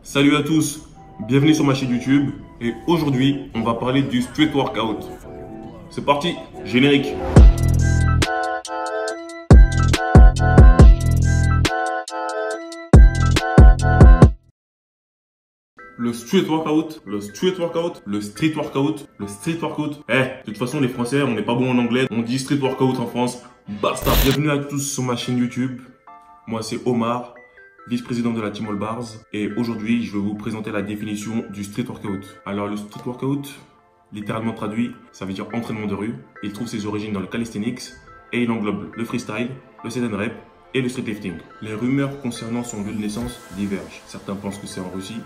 Salut à tous, bienvenue sur ma chaîne YouTube et aujourd'hui on va parler du street workout. C'est parti, générique. Le street workout. De toute façon les Français on n'est pas bon en anglais, on dit street workout en France, basta. Bienvenue à tous sur ma chaîne YouTube, moi c'est Omar, vice-président de la Team All Bars, et aujourd'hui je vais vous présenter la définition du street workout. Alors le street workout, littéralement traduit, ça veut dire entraînement de rue. Il trouve ses origines dans le calisthenics et il englobe le freestyle, le set and rep et le street lifting. Les rumeurs concernant son lieu de naissance divergent. Certains pensent que c'est en Russie,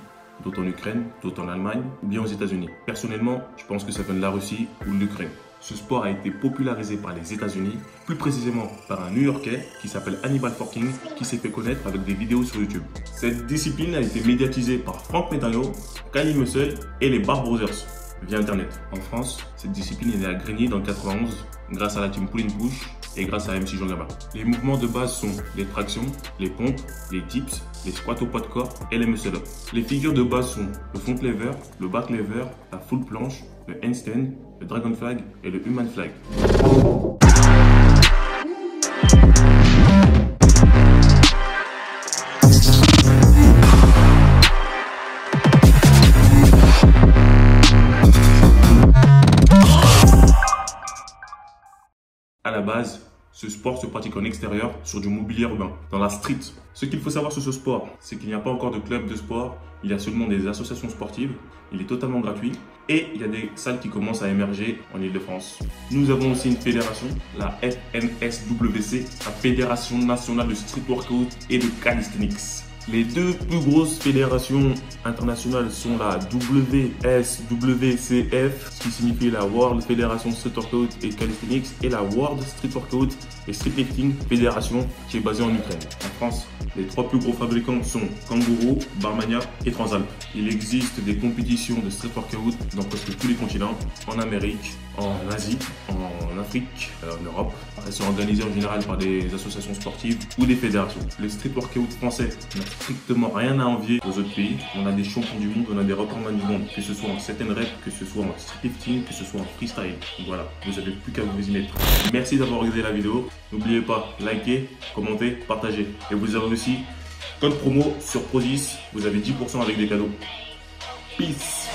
d'autres en Ukraine, d'autres en Allemagne ou bien aux États-Unis. Personnellement, je pense que ça vient de la Russie ou de l'Ukraine. Ce sport a été popularisé par les États-Unis, plus précisément par un New-Yorkais qui s'appelle Hannibal Forking, qui s'est fait connaître avec des vidéos sur YouTube. Cette discipline a été médiatisée par Frank Metano, Kali Muscle et les Bar Brothers via Internet. En France, cette discipline est née à Grigny dans le 91 grâce à la team Pull and Push et grâce à MC Jean Gabin. Les mouvements de base sont les tractions, les pompes, les dips, les squats au poids de corps et les muscle-up. Les figures de base sont le front lever, le back lever, la full planche, le handstand, le dragon flag et le human flag. À la base, ce sport se pratique en extérieur sur du mobilier urbain, dans la street. Ce qu'il faut savoir sur ce sport, c'est qu'il n'y a pas encore de club de sport, il y a seulement des associations sportives, il est totalement gratuit et il y a des salles qui commencent à émerger en Ile-de-France. Nous avons aussi une fédération, la FNSWC, la Fédération Nationale de Street Workout et de Calisthenics. Les deux plus grosses fédérations internationales sont la WSWCF, qui signifie la World Federation Street Workout et Calisthenics, et la World Street Workout et Street Lifting Fédération, qui est basée en Ukraine. En France, les trois plus gros fabricants sont Kangaroo, Barmania et Transalp. Il existe des compétitions de street workout dans presque tous les continents, en Amérique, en Asie, en Afrique, en Europe. Elles sont organisées en général par des associations sportives ou des fédérations. Le street workout français n'a strictement rien à envier aux autres pays. On a des champions du monde, on a des recordman du monde, que ce soit en set and rep, que ce soit en street lifting, que ce soit en freestyle. Donc voilà, vous n'avez plus qu'à vous y mettre. Merci d'avoir regardé la vidéo. N'oubliez pas, likez, commentez, partagez. Et vous avez aussi code promo sur Prozis, vous avez 10% avec des cadeaux. Peace.